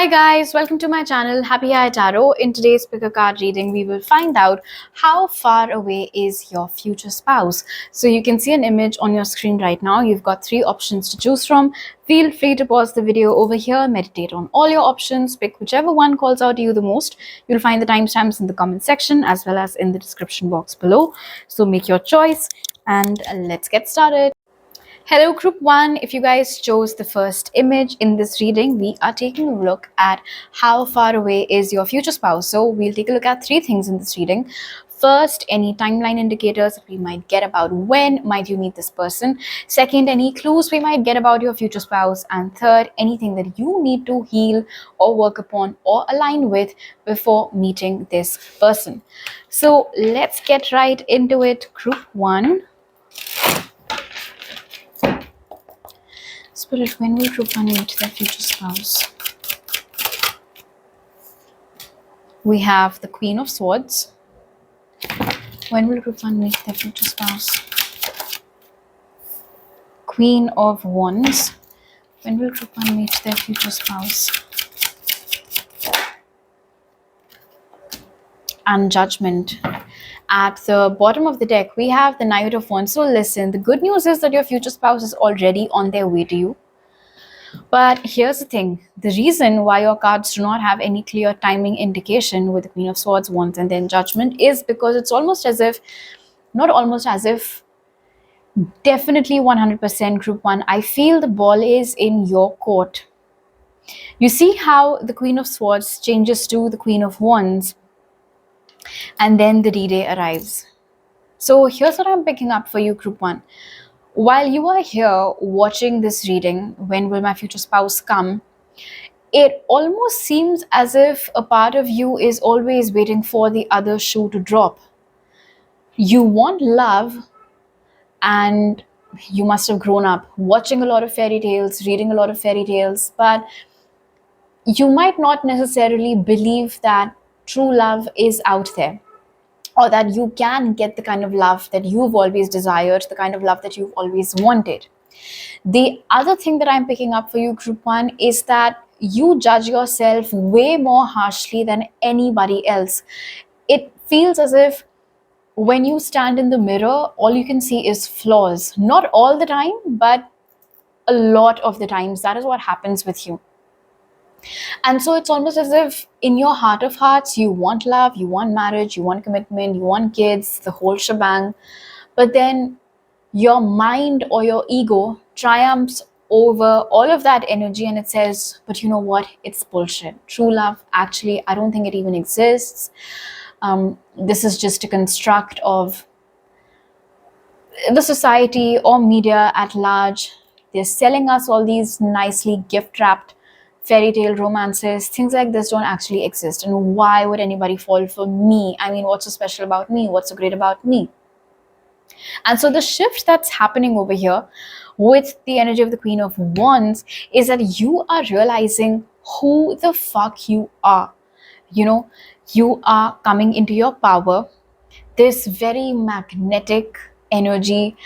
Hi guys, welcome to my channel Happy Eye Tarot. In today's pick a card reading, we will find out how far away is your future spouse. So you can see an image on your screen right now. You've got three options to choose from. Feel free to pause the video over here, meditate on all your options, pick whichever one calls out to you the most. You'll find the timestamps in the comment section as well as in the description box below. So make your choice and let's get started. Hello group 1, if you guys chose the first image in this reading, we are taking a look at how far away is your future spouse. So we'll take a look at three things in this reading. First, any timeline indicators that we might get about when might you meet this person. Second, any clues we might get about your future spouse. And third, anything that you need to heal or work upon or align with before meeting this person. So let's get right into it, group 1. Spirit, when will group 1 meet their future spouse? We have the Queen of Swords. When will group 1 meet their future spouse? Queen of Wands. When will group 1 meet their future spouse? And Judgment. At the bottom of the deck, we have the Knight of Wands. So listen, the good news is that your future spouse is already on their way to you. But here's the thing, the reason why your cards do not have any clear timing indication with the Queen of Swords, Wands, and then Judgment is because it's almost as if, not almost as if, definitely 100% group 1, I feel the ball is in your court. You see how the Queen of Swords changes to the Queen of Wands and then the D-Day arrives. So here's what I'm picking up for you, group 1. While you are here watching this reading, when will my future spouse come? It almost seems as if a part of you is always waiting for the other shoe to drop. You want love, and you must have grown up watching a lot of fairy tales, reading a lot of fairy tales, but you might not necessarily believe that true love is out there, or that you can get the kind of love that you've always desired, the kind of love that you've always wanted. The other thing that I'm picking up for you, group 1, is that you judge yourself way more harshly than anybody else. It feels as if when you stand in the mirror, all you can see is flaws. Not all the time, but a lot of the times, that is what happens with you. And so it's almost as if in your heart of hearts, you want love, you want marriage, you want commitment, you want kids, the whole shebang. But then your mind or your ego triumphs over all of that energy and it says, but you know what? It's bullshit. True love, actually, I don't think it even exists. This is just a construct of the society or media at large. They're selling us all these nicely gift-wrapped fairy tale romances. Things like this don't actually exist, and why would anybody fall for me? I mean, what's so special about me? What's so great about me? And so the shift that's happening over here with the energy of the Queen of Wands is that you are realizing who the fuck you are. You know, you are coming into your power, this very magnetic energy.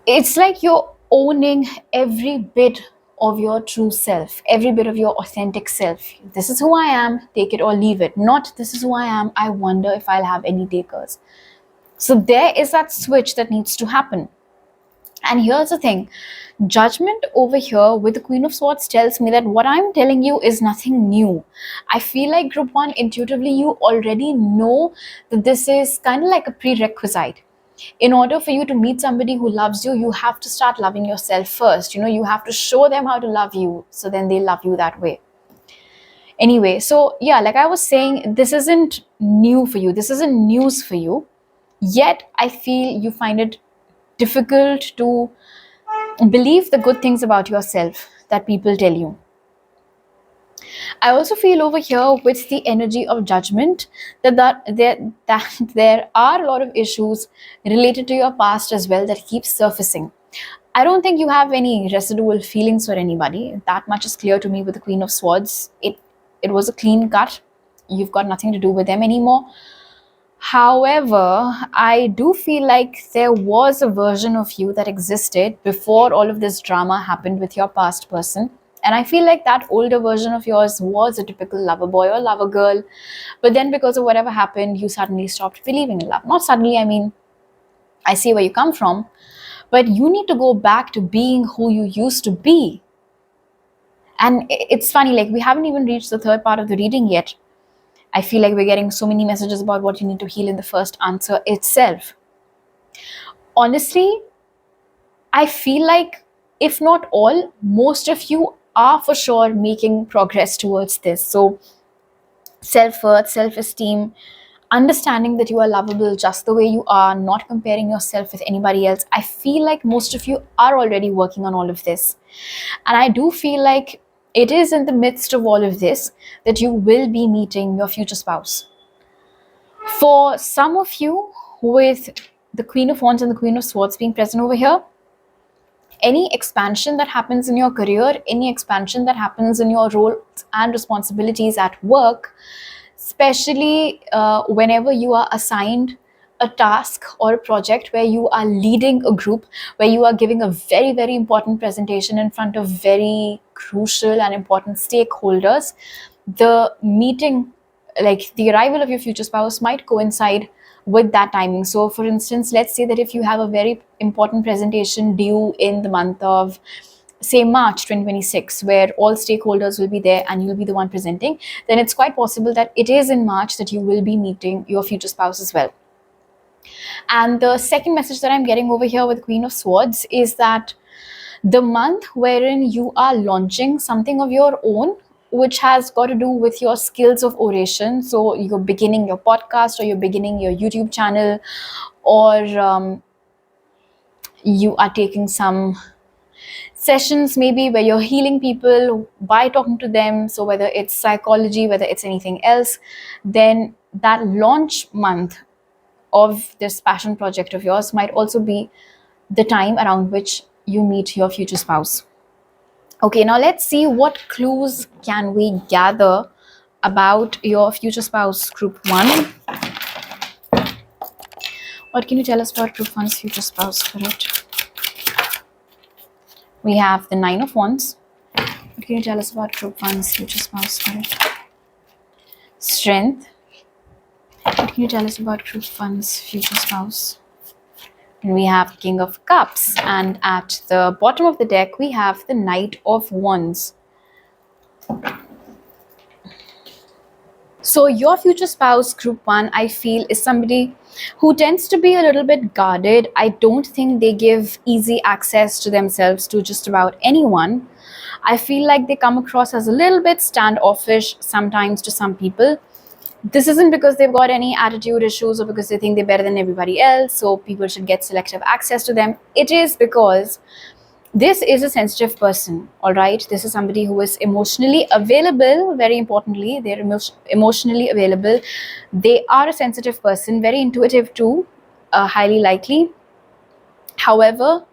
It's like you're owning every bit of your true self, every bit of your authentic self. This is who I am, take it or leave it. Not this is who I am, I wonder if I'll have any takers. So there is that switch that needs to happen. And here's the thing, Judgment over here with the Queen of Swords tells me that what I'm telling you is nothing new. I feel like group 1, intuitively, you already know that this is kind of like a prerequisite. In order for you to meet somebody who loves you, you have to start loving yourself first. You know, you have to show them how to love you, so then they love you that way. Anyway, so yeah, like I was saying, this isn't new for you. This isn't news for you. Yet, I feel you find it difficult to believe the good things about yourself that people tell you. I also feel over here with the energy of Judgment that there are a lot of issues related to your past as well that keep surfacing. I don't think you have any residual feelings for anybody. That much is clear to me with the Queen of Swords. It was a clean cut. You've got nothing to do with them anymore. However, I do feel like there was a version of you that existed before all of this drama happened with your past person. And I feel like that older version of yours was a typical lover boy or lover girl. But then because of whatever happened, you suddenly stopped believing in love. Not suddenly, I mean, I see where you come from. But you need to go back to being who you used to be. And it's funny, like we haven't even reached the third part of the reading yet. I feel like we're getting so many messages about what you need to heal in the first answer itself. Honestly, I feel like if not all, most of you are for sure making progress towards this. So self-worth, self-esteem, understanding that you are lovable just the way you are, not comparing yourself with anybody else. I feel like most of you are already working on all of this. And I do feel like it is in the midst of all of this that you will be meeting your future spouse. For some of you, with the Queen of Wands and the Queen of Swords being present over here, any expansion that happens in your career, any expansion that happens in your roles and responsibilities at work, especially whenever you are assigned a task or a project where you are leading a group, where you are giving a very, very important presentation in front of very crucial and important stakeholders, the meeting, like the arrival of your future spouse, might coincide with that timing. So for instance, let's say that if you have a very important presentation due in the month of, say, March 2026, where all stakeholders will be there and you'll be the one presenting, then it's quite possible that it is in March that you will be meeting your future spouse as well. And the second message that I'm getting over here with Queen of Swords is that the month wherein you are launching something of your own, which has got to do with your skills of oration. So you're beginning your podcast, or you're beginning your YouTube channel, or you are taking some sessions maybe where you're healing people by talking to them. So whether it's psychology, whether it's anything else, then that launch month of this passion project of yours might also be the time around which you meet your future spouse. Okay, now let's see what clues can we gather about your future spouse, group 1. What can you tell us about group 1's future spouse, Spirit? We have the 9 of Wands. What can you tell us about group 1's future spouse, Spirit? Strength. What can you tell us about group 1's future spouse? And we have King of Cups, and at the bottom of the deck we have the Knight of Wands. So your future spouse, group 1, I feel is somebody who tends to be a little bit guarded. I don't think they give easy access to themselves to just about anyone. I feel like they come across as a little bit standoffish sometimes to some people. This isn't because they've got any attitude issues or because they think they're better than everybody else, so people should get selective access to them. It is because this is a sensitive person, all right? This is somebody who is emotionally available. Very importantly, they're emotionally available. They are a sensitive person, very intuitive too, highly likely. However,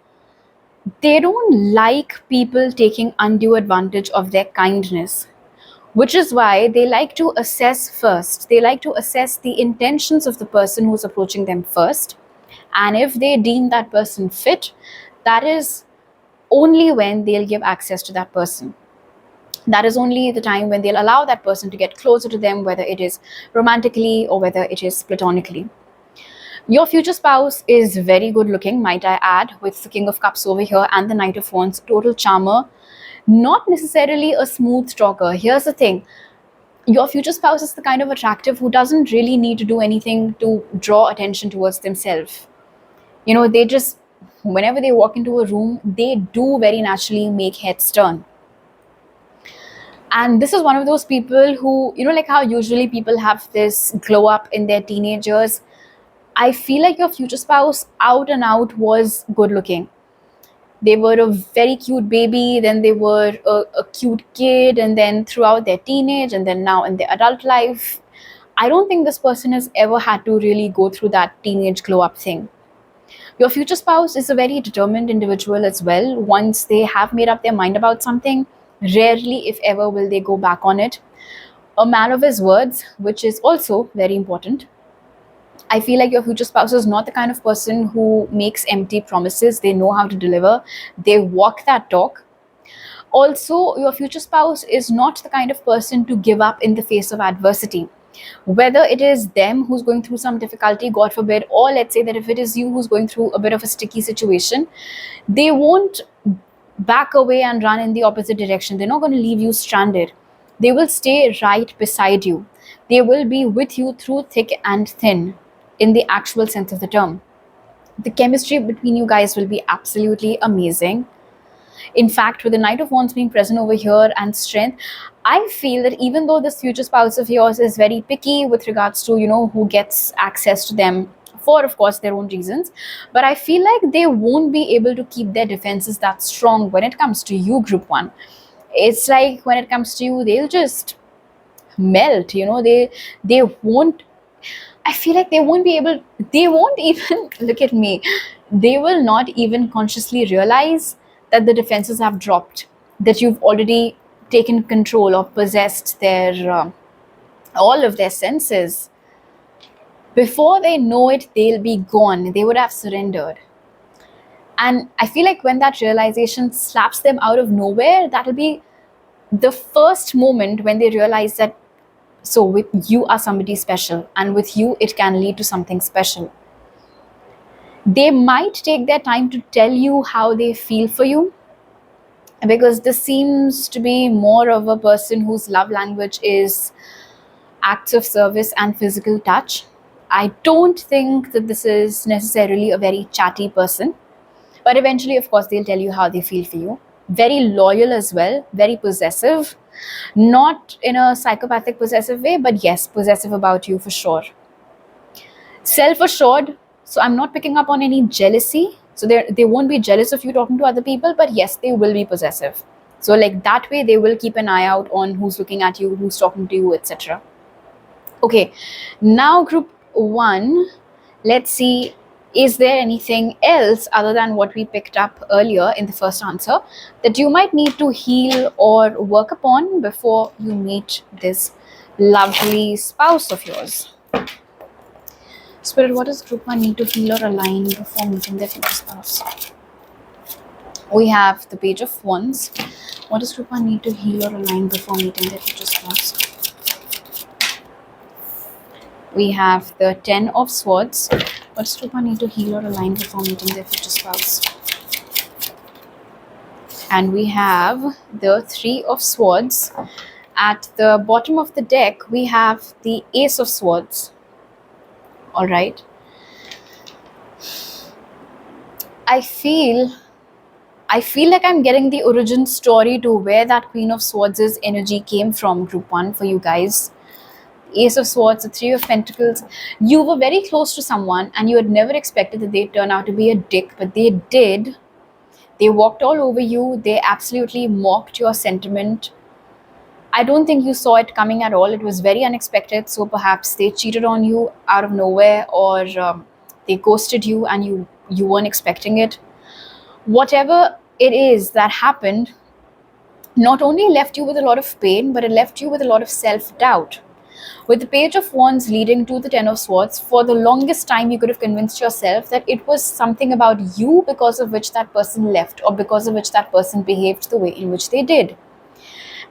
they don't like people taking undue advantage of their kindness, which is why they like to assess first. They like to assess the intentions of the person who's approaching them first. And if they deem that person fit, that is only when they'll give access to that person. That is only the time when they'll allow that person to get closer to them, whether it is romantically or whether it is platonically. Your future spouse is very good looking, might I add, with the King of Cups over here and the Knight of Wands, total charmer. Not necessarily a smooth talker. Here's the thing. Your future spouse is the kind of attractive who doesn't really need to do anything to draw attention towards themselves. You know, they just, whenever they walk into a room, they do very naturally make heads turn. And this is one of those people who, you know, like how usually people have this glow up in their teenagers. I feel like your future spouse out and out was good looking. They were a very cute baby, then they were a cute kid, and then throughout their teenage, and then now in their adult life. I don't think this person has ever had to really go through that teenage glow up thing. Your future spouse is a very determined individual as well. Once they have made up their mind about something, rarely, if ever, will they go back on it. A man of his words, which is also very important. I feel like your future spouse is not the kind of person who makes empty promises. They know how to deliver. They walk that talk. Also, your future spouse is not the kind of person to give up in the face of adversity. Whether it is them who's going through some difficulty, God forbid, or let's say that if it is you who's going through a bit of a sticky situation, they won't back away and run in the opposite direction. They're not going to leave you stranded. They will stay right beside you. They will be with you through thick and thin, in the actual sense of the term. The chemistry between you guys will be absolutely amazing. In fact, with the Knight of Wands being present over here and strength, I feel that even though this future spouse of yours is very picky with regards to, who gets access to them for, of course, their own reasons, but I feel like they won't be able to keep their defenses that strong when it comes to you, Group 1. It's like when it comes to you, they'll just melt, they won't, I feel like they won't be able, they won't even, look at me, they will not even consciously realize that the defenses have dropped, that you've already taken control or possessed their, all of their senses. Before they know it, they'll be gone. They would have surrendered. And I feel like when that realization slaps them out of nowhere, that'll be the first moment when they realize that, so with you are somebody special, and with you it can lead to something special. They might take their time to tell you how they feel for you, because this seems to be more of a person whose love language is acts of service and physical touch. I don't think that this is necessarily a very chatty person, but eventually, of course, they'll tell you how they feel for you. Very loyal as well, very possessive, not in a psychopathic possessive way, but yes, possessive about you for sure. Self-assured, so I'm not picking up on any jealousy. So they won't be jealous of you talking to other people, but yes, they will be possessive. So like that way, they will keep an eye out on who's looking at you, who's talking to you, etc. Okay, now Group 1, let's see, is there anything else other than what we picked up earlier in the first answer that you might need to heal or work upon before you meet this lovely spouse of yours? Spirit, what does Group 1 need to heal or align before meeting their future spouse? We have the Page of Wands. What does Group 1 need to heal or align before meeting their future spouse? We have the Ten of Swords. What does Group 1 need to heal or align before meeting their future spouse? And we have the Three of Swords. At the bottom of the deck, we have the Ace of Swords. All right. I feel like I'm getting the origin story to where that Queen of Swords' energy came from, Group 1, for you guys. Ace of Swords, the Three of Pentacles. You were very close to someone and you had never expected that they'd turn out to be a dick, but they did. They walked all over you. They absolutely mocked your sentiment. I don't think you saw it coming at all. It was very unexpected. So perhaps they cheated on you out of nowhere, or they ghosted you and you weren't expecting it. Whatever it is that happened, not only left you with a lot of pain, but it left you with a lot of self-doubt. With the Page of Wands leading to the Ten of Swords, for the longest time you could have convinced yourself that it was something about you because of which that person left, or because of which that person behaved the way in which they did.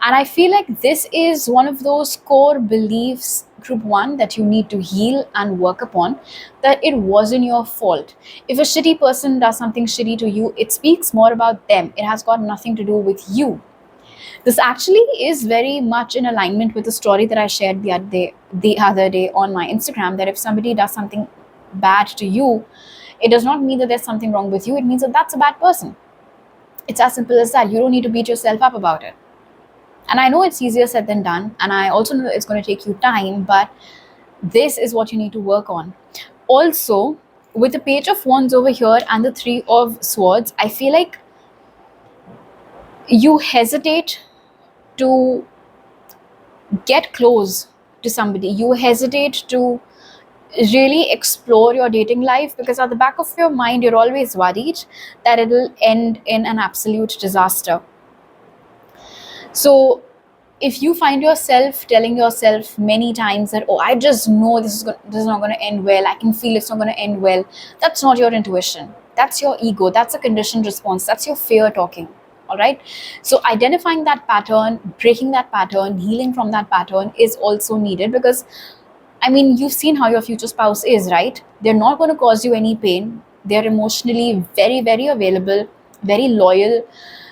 And I feel like this is one of those core beliefs, Group 1, that you need to heal and work upon, that it wasn't your fault. If a shitty person does something shitty to you, it speaks more about them. It has got nothing to do with you. This actually is very much in alignment with the story that I shared the other day on my Instagram, that if somebody does something bad to you, it does not mean that there's something wrong with you. It means that that's a bad person. It's as simple as that. You don't need to beat yourself up about it. And I know it's easier said than done, and I also know that it's going to take you time, but this is what you need to work on. Also, with the Page of Wands over here and the Three of Swords, I feel like you hesitate to get close to somebody. You hesitate to really explore your dating life because at the back of your mind, you're always worried that it'll end in an absolute disaster. So if you find yourself telling yourself many times that, oh, I just know this is not going to end well, I can feel it's not going to end well, that's not your intuition. That's your ego. That's a conditioned response. That's your fear talking. All right. So identifying that pattern, breaking that pattern, healing from that pattern is also needed, because I mean, you've seen how your future spouse is, right? They're not going to cause you any pain. They're emotionally very, very available, very loyal,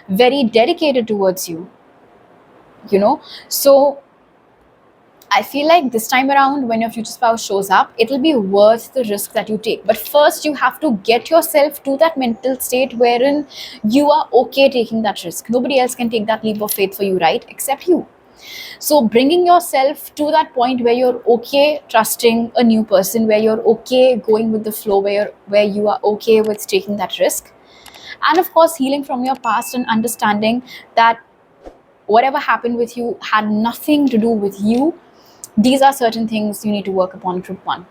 very dedicated towards you, you know? So I feel like this time around, when your future spouse shows up, it'll be worth the risk that you take. But first, you have to get yourself to that mental state wherein you are okay taking that risk. Nobody else can take that leap of faith for you, right? Except you. So bringing yourself to that point where you're okay trusting a new person, where you're okay going with the flow, where you are okay with taking that risk. And of course, healing from your past and understanding that whatever happened with you had nothing to do with you. These are certain things you need to work upon, group one.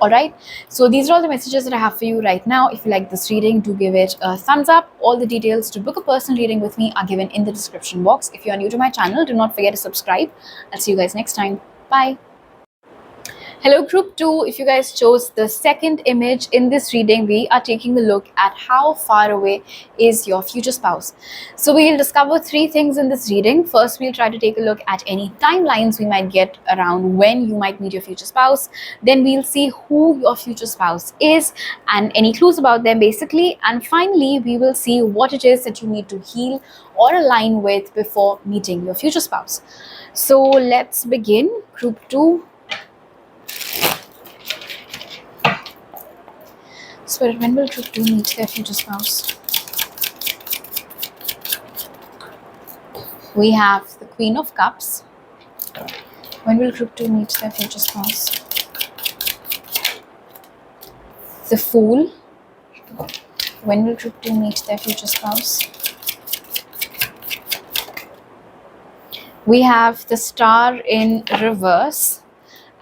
All right, so these are all the messages that I have for you right now. If you like this reading, do give it a thumbs up. All the details to book a personal reading with me are given in the description box. If you are new to my channel, do not forget to subscribe. I'll see you guys next time. Bye. Hello group 2, if you guys chose the second image in this reading, we are taking a look at how far away is your future spouse. So we'll discover 3 things in this reading. First, we'll try to take a look at any timelines we might get around when you might meet your future spouse. Then we'll see who your future spouse is and any clues about them basically. And finally, we will see what it is that you need to heal or align with before meeting your future spouse. So let's begin. Group 2. Spirit, when will group 2 meet their future spouse? We have the Queen of Cups. When will group 2 meet their future spouse? The Fool. When will group 2 meet their future spouse? We have the Star in reverse.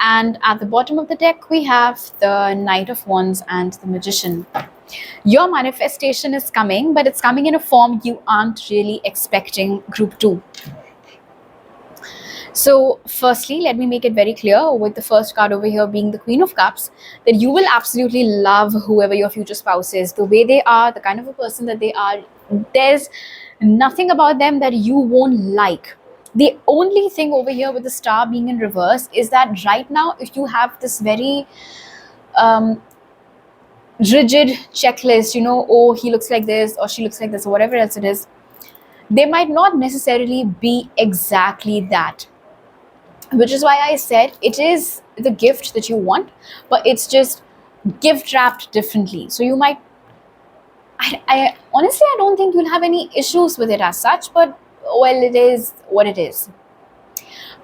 And at the bottom of the deck, we have the Knight of Wands and the Magician. Your manifestation is coming, but it's coming in a form you aren't really expecting, group 2. So firstly, let me make it very clear with the first card over here being the Queen of Cups, that you will absolutely love whoever your future spouse is. The way they are, the kind of a person that they are, there's nothing about them that you won't like. The only thing over here with the Star being in reverse is that right now, if you have this very rigid checklist, oh, he looks like this or she looks like this or whatever else it is, they might not necessarily be exactly that. Which is why I said it is the gift that you want, but it's just gift wrapped differently. So you might, I honestly, I don't think you'll have any issues with it as such, but well, it is what it is.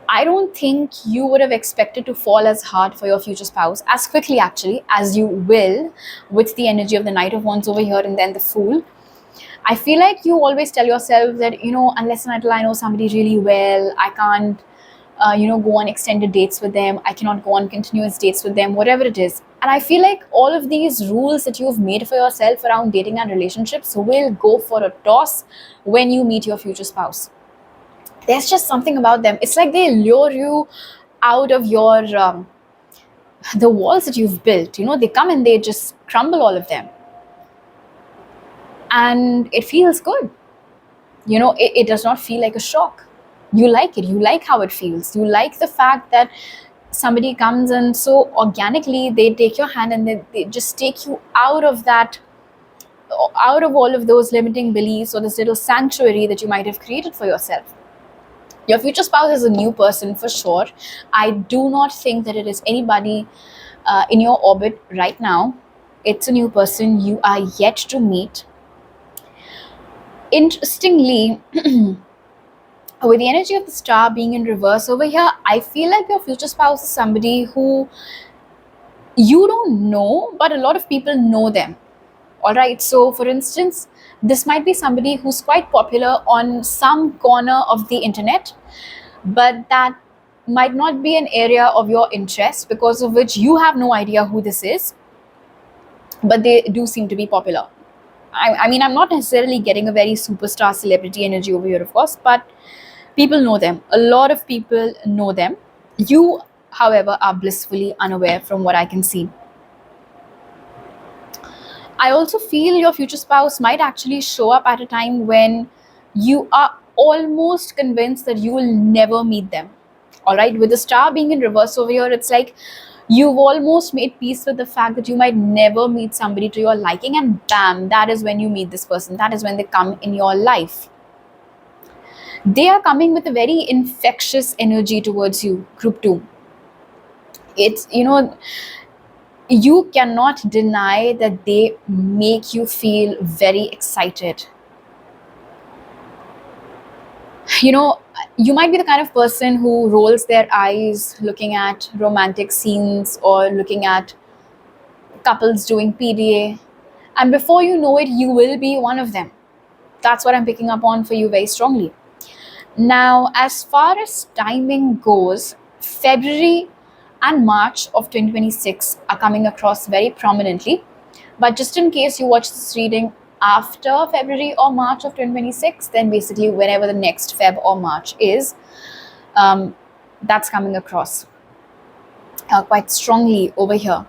I don't think you would have expected to fall as hard for your future spouse as quickly actually as you will with the energy of the Knight of Wands over here and then the Fool. I feel like you always tell yourself that, unless and until I know somebody really well, I can't, go on extended dates with them. I cannot go on continuous dates with them, whatever it is. And I feel like all of these rules that you've made for yourself around dating and relationships will go for a toss when you meet your future spouse. There's just something about them. It's like they lure you out of your, the walls that you've built. They come and they just crumble all of them. And it feels good. It does not feel like a shock. You like it. You like how it feels. You like the fact that somebody comes and so organically they take your hand and they just take you out of that, out of all of those limiting beliefs or this little sanctuary that you might have created for yourself. Your future spouse is a new person for sure. I do not think that it is anybody in your orbit right now. It's a new person you are yet to meet. Interestingly, with the energy of the Star being in reverse over here, I feel like your future spouse is somebody who you don't know, but a lot of people know them. All right. So for instance, this might be somebody who's quite popular on some corner of the internet, but that might not be an area of your interest, because of which you have no idea who this is, but they do seem to be popular. I mean, I'm not necessarily getting a very superstar celebrity energy over here, of course, but people know them. A lot of people know them. You, however, are blissfully unaware from what I can see. I also feel your future spouse might actually show up at a time when you are almost convinced that you will never meet them. All right, with the star being in reverse over here, it's like you've almost made peace with the fact that you might never meet somebody to your liking, and bam, that is when you meet this person. That is when they come in your life. They are coming with a very infectious energy towards you, group 2. It's, you cannot deny that they make you feel very excited. You know, you might be the kind of person who rolls their eyes looking at romantic scenes or looking at couples doing PDA, and before you know it, you will be one of them. That's what I'm picking up on for you very strongly. Now, as far as timing goes, February and March of 2026 are coming across very prominently. But just in case you watch this reading after February or March of 2026, then basically whenever the next Feb or March is, that's coming across quite strongly over here.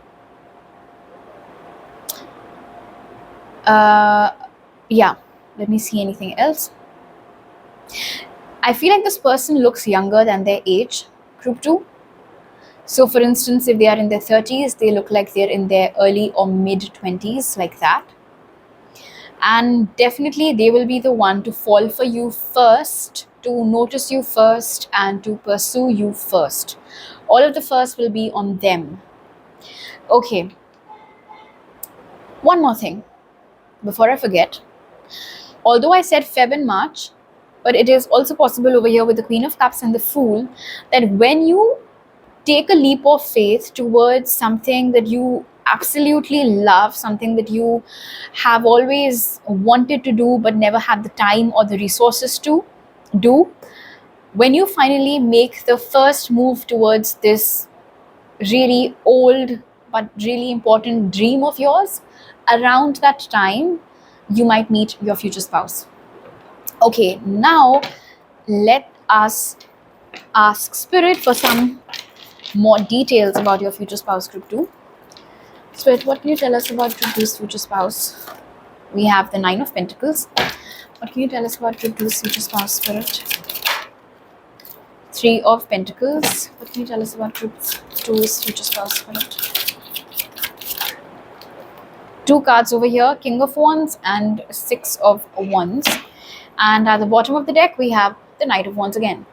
Yeah, let me see anything else. I feel like this person looks younger than their age, group 2. So for instance, if they are in their 30s, they look like they're in their early or mid 20s, like that. And definitely they will be the one to fall for you first, to notice you first, and to pursue you first. All of the first will be on them. Okay. One more thing before I forget. Although I said Feb and March, but it is also possible over here with the Queen of Cups and the Fool that when you take a leap of faith towards something that you absolutely love, something that you have always wanted to do but never had the time or the resources to do, when you finally make the first move towards this really old but really important dream of yours, around that time you might meet your future spouse. Okay, now let us ask Spirit for some more details about your future spouse, group 2. Spirit, what can you tell us about group 2's future spouse? We have the 9 of Pentacles. What can you tell us about group 2's future spouse, Spirit? 3 of Pentacles. What can you tell us about group 2's future spouse, Spirit? 2 cards over here, King of Wands and 6 of Wands. And at the bottom of the deck, we have the Knight of Wands again.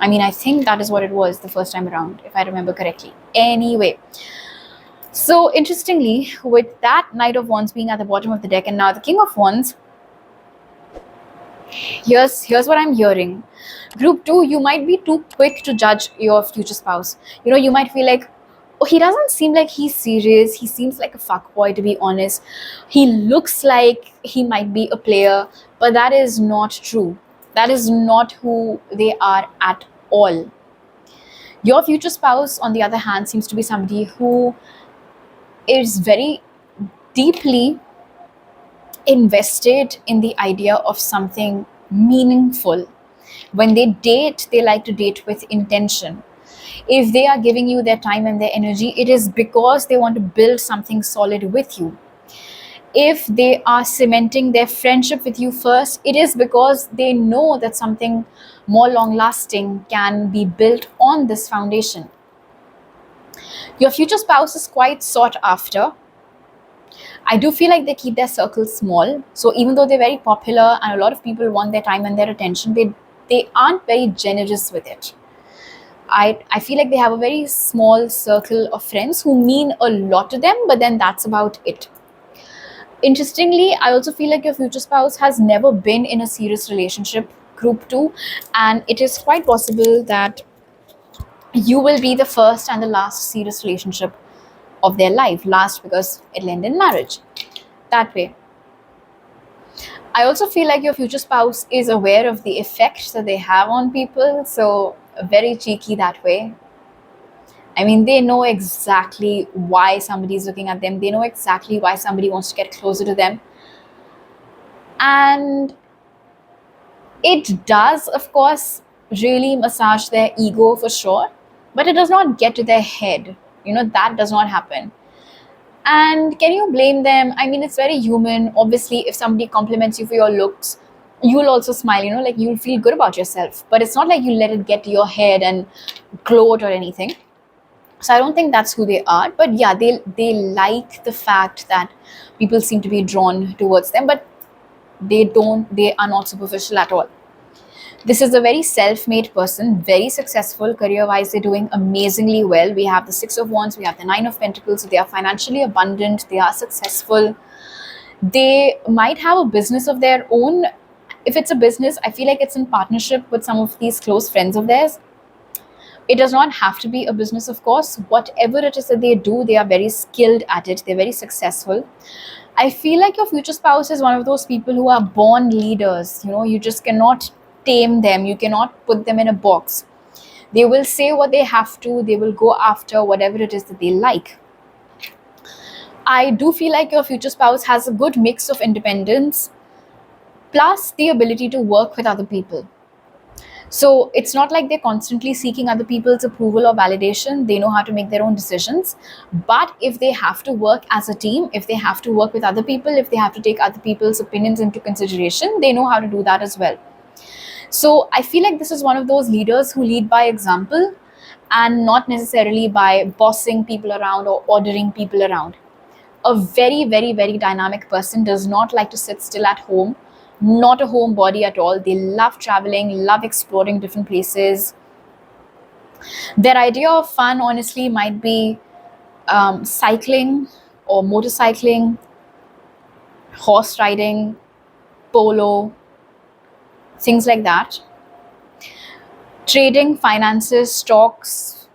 I mean, I think that is what it was the first time around, if I remember correctly. Anyway, so interestingly, with that Knight of Wands being at the bottom of the deck and now the King of Wands, here's what I'm hearing. Group 2, you might be too quick to judge your future spouse. You know, you might feel like, oh, he doesn't seem like he's serious. He seems like a fuckboy, to be honest. He looks like he might be a player, but that is not true. That is not who they are at all. Your future spouse, on the other hand, seems to be somebody who is very deeply invested in the idea of something meaningful. When they date, they like to date with intention. If they are giving you their time and their energy, it is because they want to build something solid with you. If they are cementing their friendship with you first, it is because they know that something more long-lasting can be built on this foundation. Your future spouse is quite sought after. I do feel like they keep their circle small. So even though they're very popular and a lot of people want their time and their attention, they aren't very generous with it. I feel like they have a very small circle of friends who mean a lot to them, but then that's about it. Interestingly, I also feel like your future spouse has never been in a serious relationship, group 2, and it is quite possible that you will be the first and the last serious relationship of their life. Last because it'll end in marriage. That way. I also feel like your future spouse is aware of the effects that they have on people, so very cheeky that way. I mean, they know exactly why somebody is looking at them. They know exactly why somebody wants to get closer to them. And it does, of course, really massage their ego for sure, but it does not get to their head. You know, that does not happen. And can you blame them? I mean, it's very human. Obviously, if somebody compliments you for your looks, you'll also smile, like you'll feel good about yourself. But it's not like you let it get to your head and gloat or anything. So I don't think that's who they are. But yeah, they like the fact that people seem to be drawn towards them, but they are not superficial at all. This is a very self-made person, very successful career-wise. They're doing amazingly well. We have the Six of Wands, we have the Nine of Pentacles. So they are financially abundant, they are successful. They might have a business of their own. If it's a business, I feel like it's in partnership with some of these close friends of theirs. It does not have to be a business, of course. Whatever it is that they do, they are very skilled at it. They're very successful. I feel like your future spouse is one of those people who are born leaders. You just cannot tame them. You cannot put them in a box. They will say what they have to. They will go after whatever it is that they like. I do feel like your future spouse has a good mix of independence plus the ability to work with other people. So it's not like they're constantly seeking other people's approval or validation. They know how to make their own decisions. But if they have to work as a team, if they have to work with other people, if they have to take other people's opinions into consideration, they know how to do that as well. So I feel like this is one of those leaders who lead by example and not necessarily by bossing people around or ordering people around. A very, very, very dynamic person does not like to sit still at home. Not a homebody at all. They love traveling, love exploring different places. Their idea of fun, honestly, might be cycling or motorcycling, horse riding, polo, things like that. Trading, finances, stocks,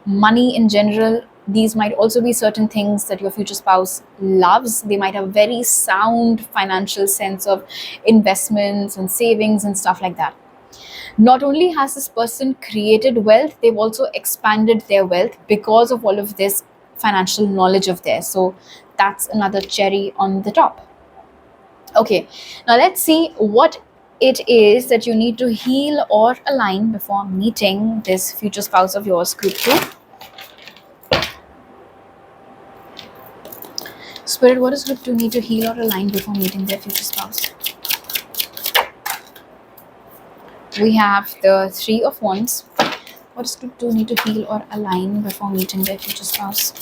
money in general. These might also be certain things that your future spouse loves. They might have a very sound financial sense of investments and savings and stuff like that. Not only has this person created wealth, they've also expanded their wealth because of all of this financial knowledge of theirs. So that's another cherry on the top. Okay, now let's see what it is that you need to heal or align before meeting this future spouse of yours, group 2. Spirit, what does group 2 need to heal or align before meeting their future spouse? We have the Three of Wands. What does group 2 need to heal or align before meeting their future spouse?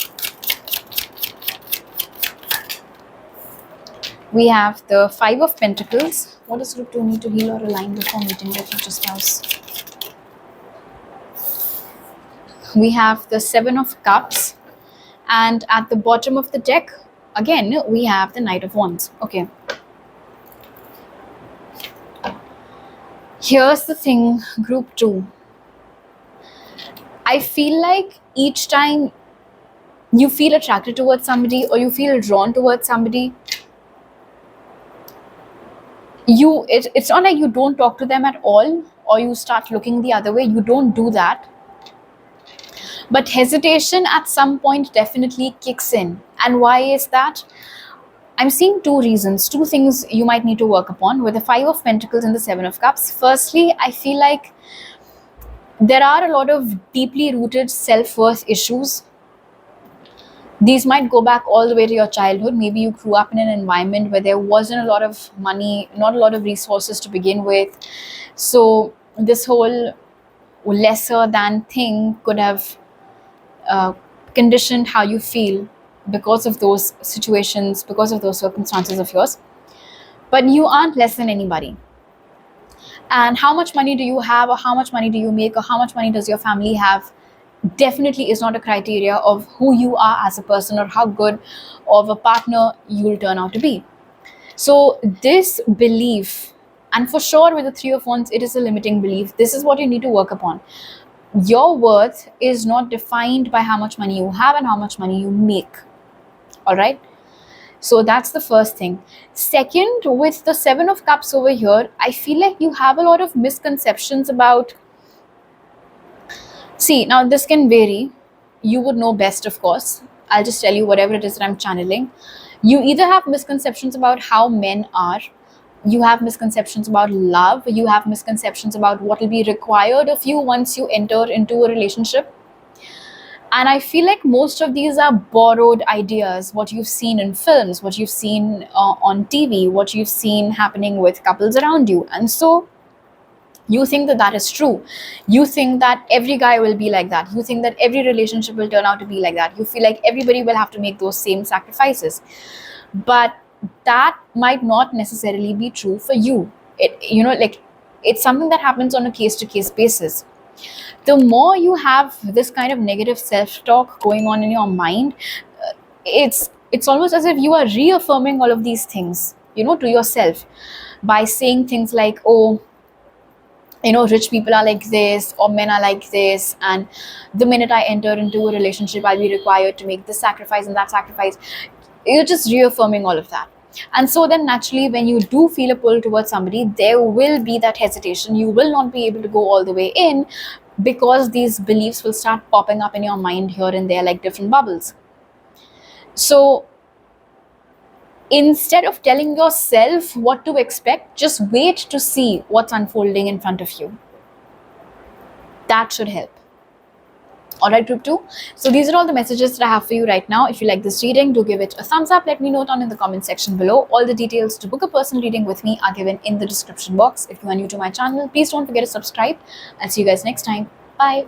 We have the Five of Pentacles. What does group 2 need to heal or align before meeting their future spouse? We have the Seven of Cups. And at the bottom of the deck, again, we have the Knight of Wands. Okay. Here's the thing, group 2. I feel like each time you feel attracted towards somebody or you feel drawn towards somebody, it's not like you don't talk to them at all or you start looking the other way. You don't do that. But hesitation at some point definitely kicks in. And why is that? I'm seeing two reasons, two things you might need to work upon with the Five of Pentacles and the Seven of Cups. Firstly, I feel like there are a lot of deeply rooted self-worth issues. These might go back all the way to your childhood. Maybe you grew up in an environment where there wasn't a lot of money, not a lot of resources to begin with. So this whole lesser than thing could have conditioned how you feel because of those situations, because of those circumstances of yours. But you aren't less than anybody. And how much money do you have, or how much money do you make, or how much money does your family have, definitely is not a criteria of who you are as a person or how good of a partner you'll turn out to be. So this belief, and for sure with the Three of Wands, it is a limiting belief. This is what you need to work upon. Your worth is not defined by how much money you have and how much money you make. All right. So that's the first thing. Second, with the Seven of Cups over here, I feel like you have a lot of misconceptions about. See, now this can vary. You would know best, of course. I'll just tell you whatever it is that I'm channeling. You either have misconceptions about how men are, you have misconceptions about love, you have misconceptions about what will be required of you once you enter into a relationship. And I feel like most of these are borrowed ideas, what you've seen in films, what you've seen on TV, what you've seen happening with couples around you. And so you think that that is true. You think that every guy will be like that. You think that every relationship will turn out to be like that. You feel like everybody will have to make those same sacrifices. But that might not necessarily be true for you. It's something that happens on a case to case basis. The more you have this kind of negative self-talk going on in your mind, it's almost as if you are reaffirming all of these things, to yourself, by saying things like, oh, rich people are like this, or men are like this, and the minute I enter into a relationship, I'll be required to make this sacrifice and that sacrifice. You're just reaffirming all of that. And so then naturally, when you do feel a pull towards somebody, there will be that hesitation. You will not be able to go all the way in, because these beliefs will start popping up in your mind here and there like different bubbles. So instead of telling yourself what to expect, just wait to see what's unfolding in front of you. That should help. All right, group 2. So these are all the messages that I have for you right now. If you like this reading, do give it a thumbs up. Let me know down in the comment section below. All the details to book a personal reading with me are given in the description box. If you are new to my channel, please don't forget to subscribe. I'll see you guys next time. Bye.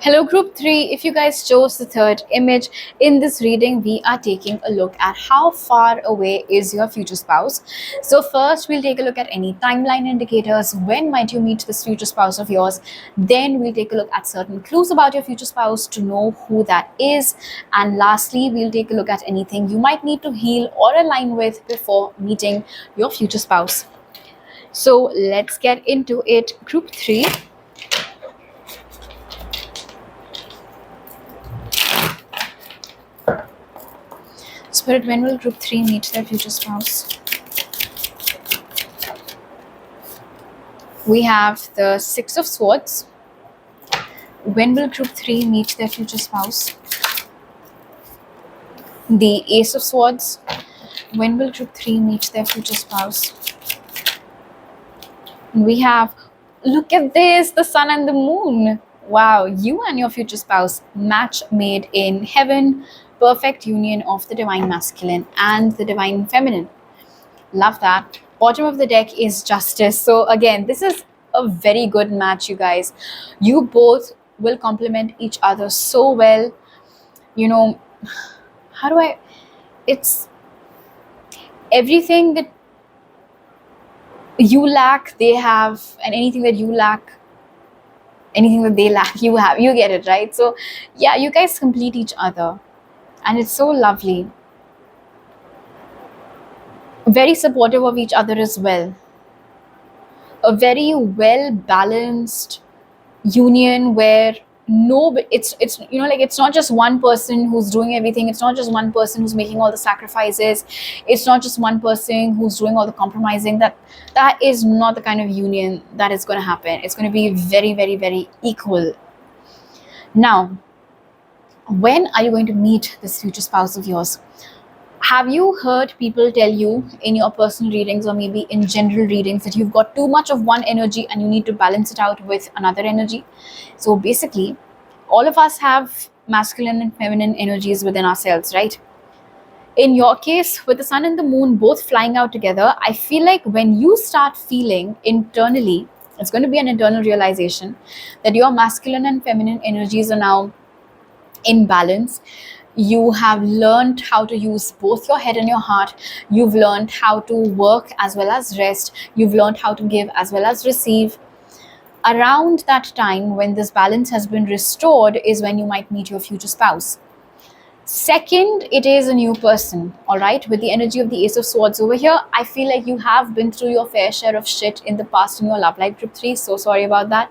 Hello group 3, if you guys chose the third image, in this reading we are taking a look at how far away is your future spouse. So first we'll take a look at any timeline indicators, when might you meet this future spouse of yours. Then we'll take a look at certain clues about your future spouse to know who that is. And lastly, we'll take a look at anything you might need to heal or align with before meeting your future spouse. So let's get into it, group 3. Spirit, when will group 3 meet their future spouse? We have the 6 of Swords. When will group 3 meet their future spouse? The Ace of Swords. When will group 3 meet their future spouse? We have, look at this, the Sun and the Moon. Wow, you and your future spouse, match made in heaven. Perfect union of the divine masculine and the divine feminine. Love that. Bottom of the deck is Justice. So again, this is a very good match, you guys. You both will complement each other so well. It's everything that you lack, they have, and anything that you lack, anything that they lack, you have. You get it, right? So yeah, you guys complete each other. And it's so lovely. Very supportive of each other as well. A very well balanced union where it's not just one person who's doing everything. It's not just one person who's making all the sacrifices. It's not just one person who's doing all the compromising. That is not the kind of union that is going to happen. It's going to be very, very, very equal. Now, when are you going to meet this future spouse of yours? Have you heard people tell you in your personal readings or maybe in general readings that you've got too much of one energy and you need to balance it out with another energy? So basically, all of us have masculine and feminine energies within ourselves, right? In your case, with the Sun and the Moon both flying out together, I feel like when you start feeling internally, it's going to be an internal realization that your masculine and feminine energies are now in balance. You have learned how to use both your head and your heart. You've learned how to work as well as rest. You've learned how to give as well as receive. Around that time, when this balance has been restored, is when you might meet your future spouse. Second, it is a new person, all right? With the energy of the Ace of Swords over here, I feel like you have been through your fair share of shit in the past in your love life, group 3. So sorry about that.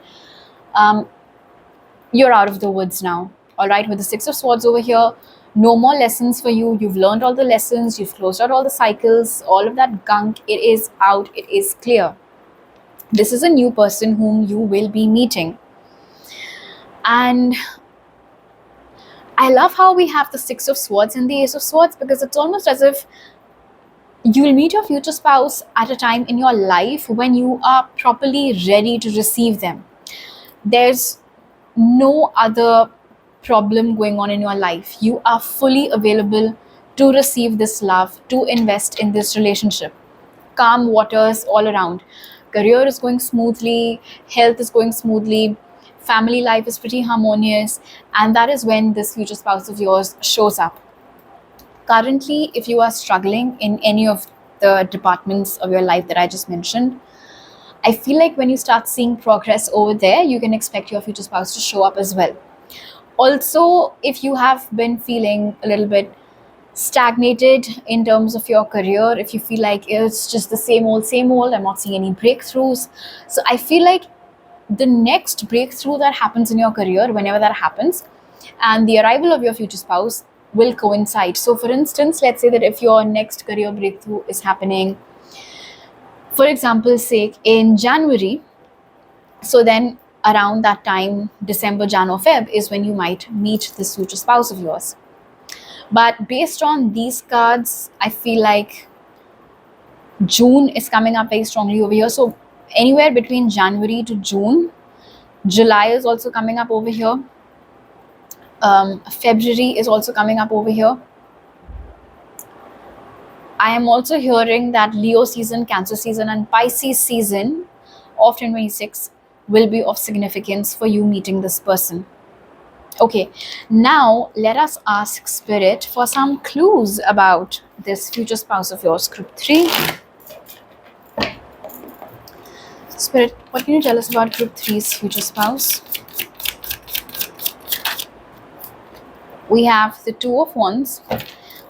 You're out of the woods now. All right, with the 6 of Swords over here, no more lessons for you. You've learned all the lessons. You've closed out all the cycles, all of that gunk. It is out. It is clear. This is a new person whom you will be meeting. And I love how we have the 6 of Swords and the Ace of Swords, because it's almost as if you'll meet your future spouse at a time in your life when you are properly ready to receive them. There's no other problem going on in your life, you are fully available to receive this love, to invest in this relationship. Calm waters all around. Career is going smoothly, health is going smoothly, family life is pretty harmonious, and that is when this future spouse of yours shows up. Currently, if you are struggling in any of the departments of your life that I just mentioned, I feel like when you start seeing progress over there, you can expect your future spouse to show up as well. Also, if you have been feeling a little bit stagnated in terms of your career, if you feel like it's just the same old, I'm not seeing any breakthroughs. So I feel like the next breakthrough that happens in your career, whenever that happens, and the arrival of your future spouse will coincide. So for instance, let's say that if your next career breakthrough is happening, for example's sake, in January, so then around that time, December, Jan or Feb, is when you might meet this future spouse of yours. But based on these cards, I feel like June is coming up very strongly over here. So anywhere between January to June, July is also coming up over here. February is also coming up over here. I am also hearing that Leo season, Cancer season, and Pisces season of 2026 will be of significance for you meeting this person. Okay, now let us ask Spirit for some clues about this future spouse of yours, Group 3. Spirit, what can you tell us about Group 3's future spouse? We have the Two of Wands.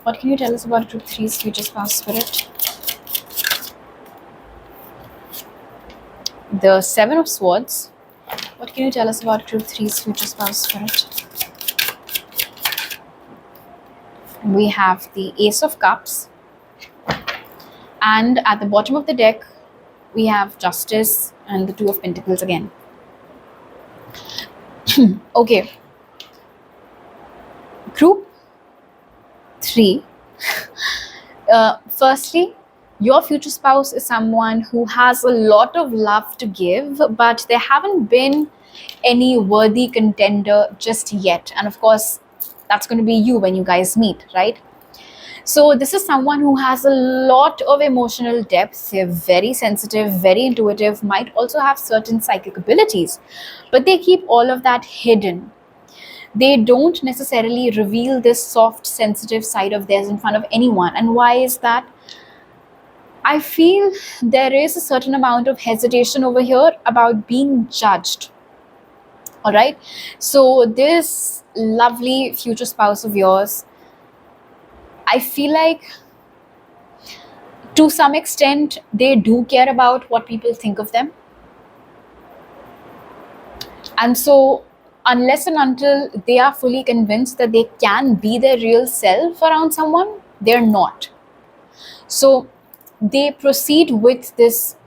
What can you tell us about Group 3's future spouse, Spirit? The Seven of Swords. What can you tell us about Group 3's future spouse, Spirit? We have the Ace of Cups. And at the bottom of the deck, we have Justice and the Two of Pentacles again. Okay. Group 3. Firstly, your future spouse is someone who has a lot of love to give, but there haven't been any worthy contender just yet. And of course, that's going to be you when you guys meet, right? So this is someone who has a lot of emotional depth. They're very sensitive, very intuitive, might also have certain psychic abilities, but they keep all of that hidden. They don't necessarily reveal this soft, sensitive side of theirs in front of anyone. And why is that? I feel there is a certain amount of hesitation over here about being judged. All right. So this lovely future spouse of yours, I feel like to some extent they do care about what people think of them. And so unless and until they are fully convinced that they can be their real self around someone, they're not. So they proceed with this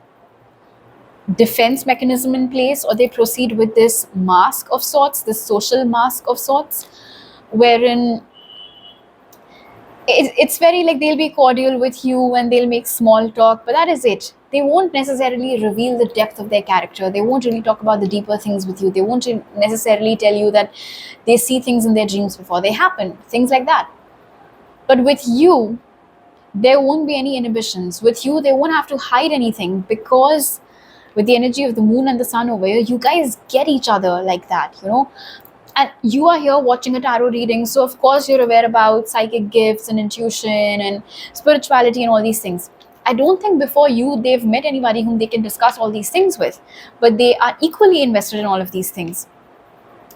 defense mechanism in place, or they proceed with this mask of sorts, this social mask of sorts, wherein it's very like they'll be cordial with you and they'll make small talk, but that is it. They won't necessarily reveal the depth of their character. They won't really talk about the deeper things with you. They won't necessarily tell you that they see things in their dreams before they happen, things like that. But with you, there won't be any inhibitions. With you, they won't have to hide anything, because with the energy of the moon and the sun over here, you guys get each other like that, you know. And you are here watching a tarot reading, so of course you're aware about psychic gifts and intuition and spirituality and all these things. I don't think before you they've met anybody whom they can discuss all these things with, but they are equally invested in all of these things.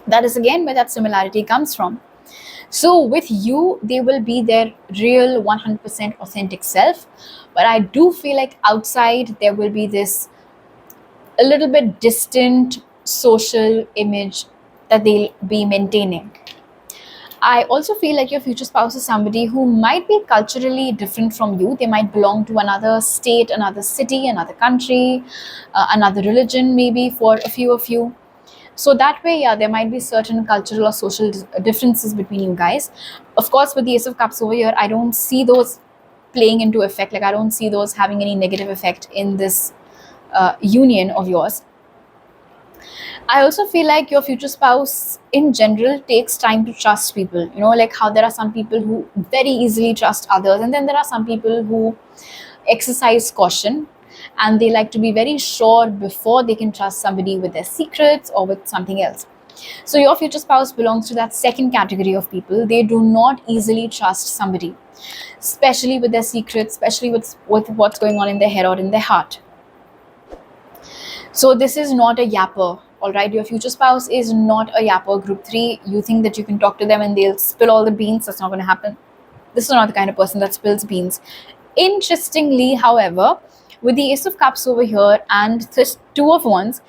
That is again where that similarity comes from. So with you, they will be their real 100% authentic self, but I do feel like outside there will be this a little bit distant social image that they'll be maintaining. I also feel like your future spouse is somebody who might be culturally different from you. They might belong to another state, another city, another country, another religion, maybe for a few of you. So that way, yeah, there might be certain cultural or social differences between you guys. Of course, with the Ace of Cups over here, I don't see those playing into effect. Like, I don't see those having any negative effect in this union of yours. I also feel like your future spouse in general takes time to trust people. You know, like how there are some people who very easily trust others, and then there are some people who exercise caution and they like to be very sure before they can trust somebody with their secrets or with something else. So, your future spouse belongs to that second category of people. They do not easily trust somebody, especially with their secrets, especially with what's going on in their head or in their heart. So this is not a yapper, all right? Your future spouse is not a yapper. Group 3, you think that you can talk to them and they'll spill all the beans. That's not going to happen. This is not the kind of person that spills beans. Interestingly, however, with the Ace of Cups over here and the Two of Wands,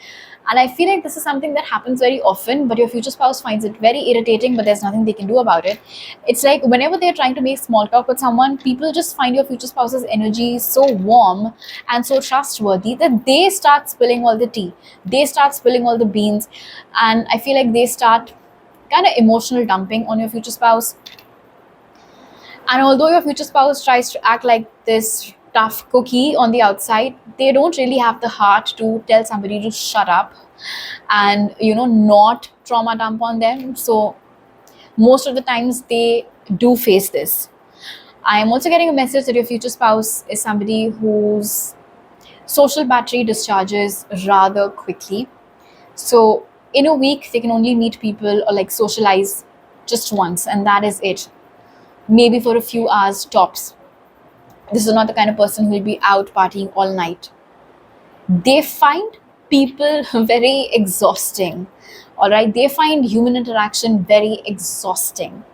and I feel like this is something that happens very often, but your future spouse finds it very irritating, but there's nothing they can do about it. It's like whenever they're trying to make small talk with someone, people just find your future spouse's energy so warm and so trustworthy that they start spilling all the tea. They start spilling all the beans. And I feel like they start kind of emotional dumping on your future spouse. And although your future spouse tries to act like this tough cookie on the outside, they don't really have the heart to tell somebody to shut up and, you know, not trauma dump on them. So most of the times they do face this. I am also getting a message that your future spouse is somebody whose social battery discharges rather quickly. So in a week, they can only meet people or like socialize just once, and that is it. Maybe for a few hours tops. This is not the kind of person who will be out partying all night. They find people very exhausting. All right, they find human interaction very exhausting.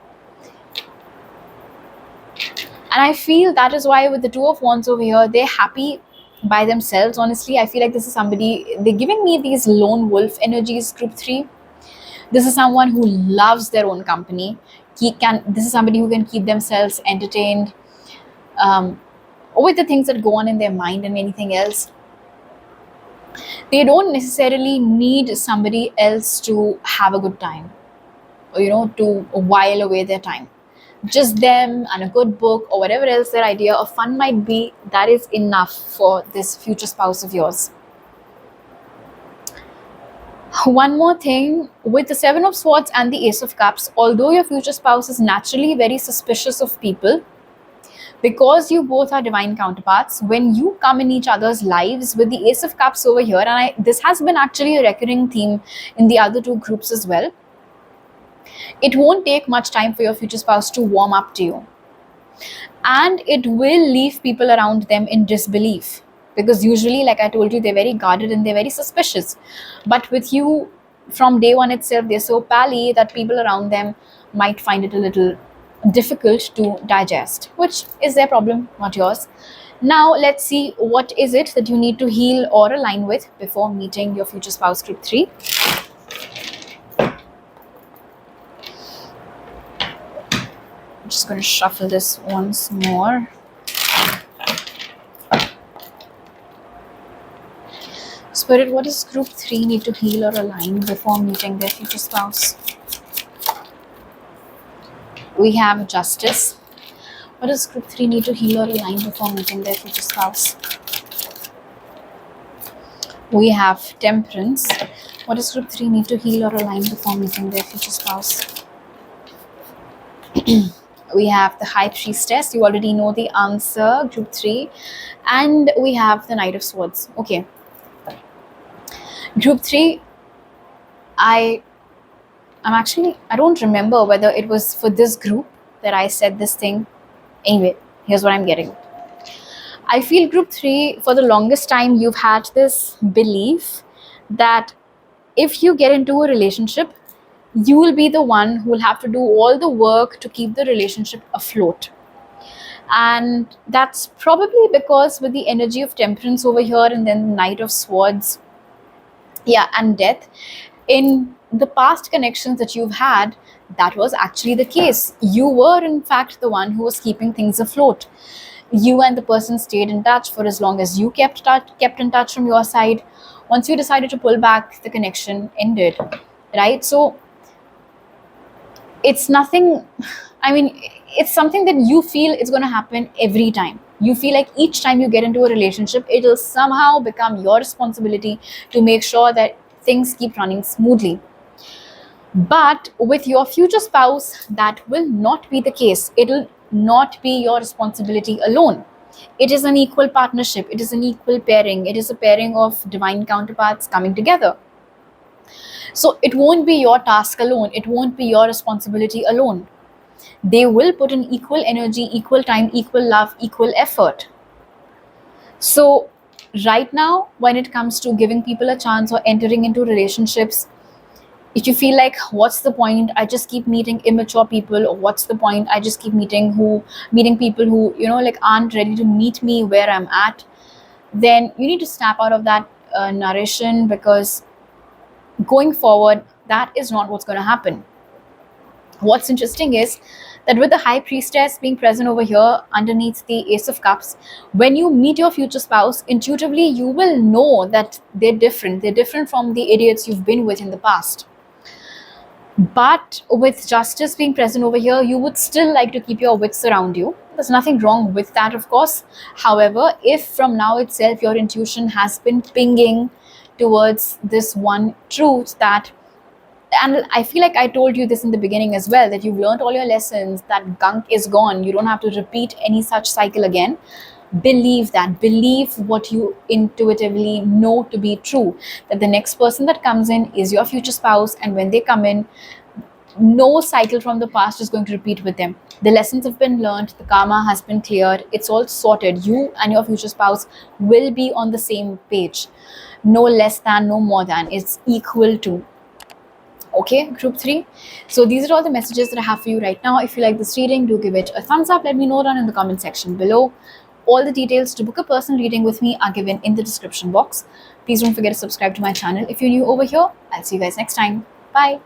And I feel that is why with the Two of Wands over here, they're happy by themselves. Honestly, I feel like this is somebody, they're giving me these lone wolf energies, group 3. This is someone who loves their own company. This is somebody who can keep themselves entertained with the things that go on in their mind and anything else. They don't necessarily need somebody else to have a good time or, you know, to while away their time. Just them and a good book or whatever else their idea of fun might be, that is enough for this future spouse of yours. One more thing, with the Seven of Swords and the Ace of Cups, although your future spouse is naturally very suspicious of people, because you both are divine counterparts, when you come in each other's lives with the Ace of Cups over here, and this has been actually a recurring theme in the other two groups as well, it won't take much time for your future spouse to warm up to you. And it will leave people around them in disbelief. Because usually, like I told you, they're very guarded and they're very suspicious. But with you, from day one itself, they're so pally that people around them might find it a little difficult to digest, which is their problem, not yours. Now, let's see what is it that you need to heal or align with before meeting your future spouse, group 3. I'm just going to shuffle this once more. Spirit, what does group 3 need to heal or align before meeting their future spouse? We have Justice. What does group 3 need to heal or align before meeting their future spouse? We have Temperance. What does group 3 need to heal or align before meeting their future spouse? We have the High Priestess. You already know the answer, group 3. And we have the Knight of Swords. Okay. Group 3, I don't remember whether it was for this group that I said this thing. Anyway, here's what I'm getting. I feel group 3, for the longest time, you've had this belief that if you get into a relationship, you will be the one who will have to do all the work to keep the relationship afloat. And that's probably because with the energy of Temperance over here and then the Knight of Swords, and Death, in the past connections that you've had, that was actually the case. You were in fact the one who was keeping things afloat. You and the person stayed in touch for as long as you kept in touch from your side. Once you decided to pull back, the connection ended, right? So it's nothing, it's something that you feel is going to happen every time. You feel like each time you get into a relationship, it'll somehow become your responsibility to make sure that things keep running smoothly. But with your future spouse, that will not be the case. It will not be your responsibility alone. It is an equal partnership, it is an equal pairing, it is a pairing of divine counterparts coming together. So it won't be your task alone, it won't be your responsibility alone. They will put in equal energy, equal time, equal love, equal effort. So right now, when it comes to giving people a chance or entering into relationships, if you feel like, what's the point, I just keep meeting immature people, or what's the point, I just keep meeting people who, like, aren't ready to meet me where I'm at, then you need to snap out of that narration, because going forward, that is not what's going to happen. What's interesting is that with the high priestess being present over here underneath the Ace of Cups, when you meet your future spouse, intuitively you will know that they're different. They're different from the idiots you've been with in the past. But with Justice being present over here, you would still like to keep your wits around you. There's nothing wrong with that, of course. However, if from now itself your intuition has been pinging towards this one truth that, and I feel like I told you this in the beginning as well, that you've learned all your lessons, that gunk is gone, you don't have to repeat any such cycle again. Believe that. Believe what you intuitively know to be true, that the next person that comes in is your future spouse, and when they come in, no cycle from the past is going to repeat with them. The lessons have been learned, the karma has been cleared, it's all sorted. You and your future spouse will be on the same page. No less than, no more than, it's equal to. Okay, group 3. So these are all the messages that I have for you right now. If you like this reading, do give it a thumbs up. Let me know down in the comment section below. All the details to book a personal reading with me are given in the description box. Please don't forget to subscribe to my channel if you're new over here. I'll see you guys next time. Bye.